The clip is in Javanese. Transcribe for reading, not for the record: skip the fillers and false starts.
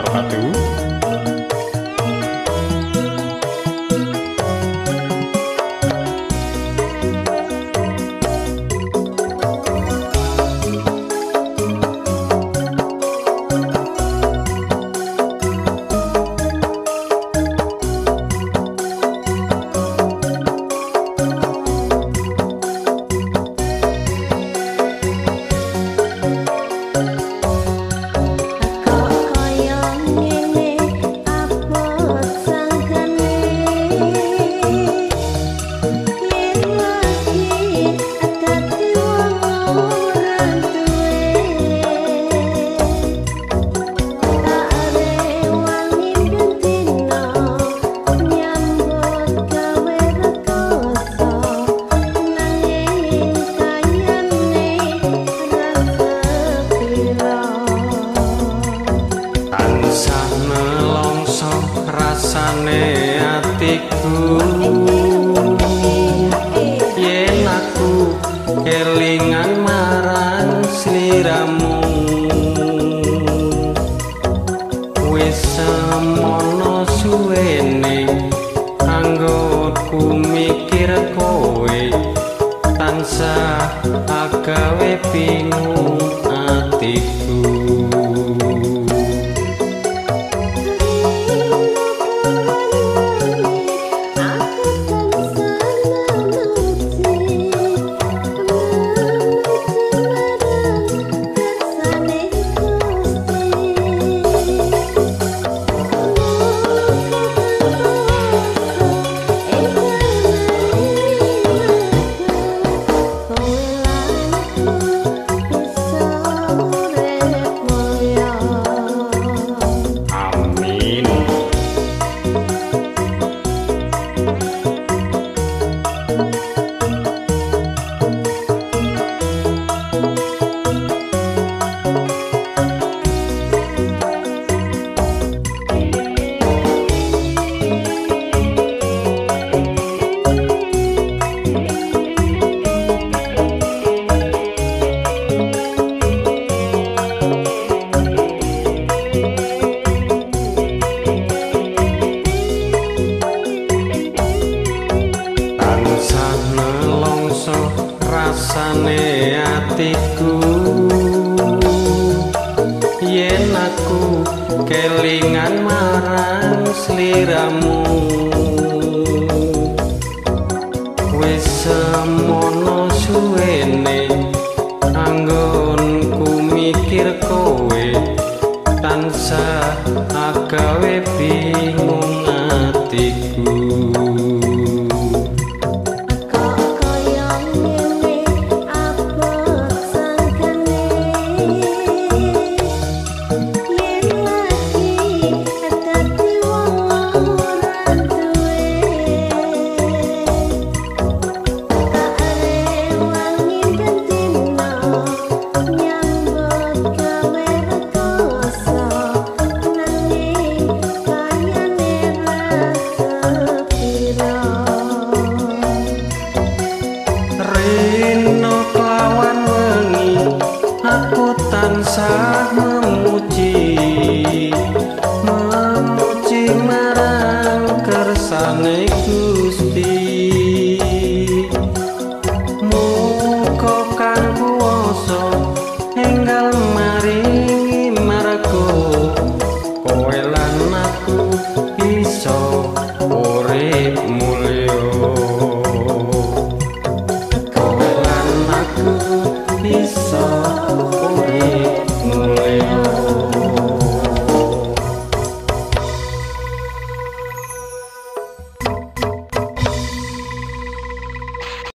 wabarakatuh. Rasane atiku yen aku kelingan marang sliramu wis semono suwene anggonku mikir kowe tansah agawe bingung atiku. Rasane atiku yen aku kelingan marang sliramu wis semono suwene anggonku mikir kowe tansah agawe bingung atiku. Tansah memuji marang kersane Gusti muga kang kuwasa enggal maringi marga kowe lan aku iso urip mulya.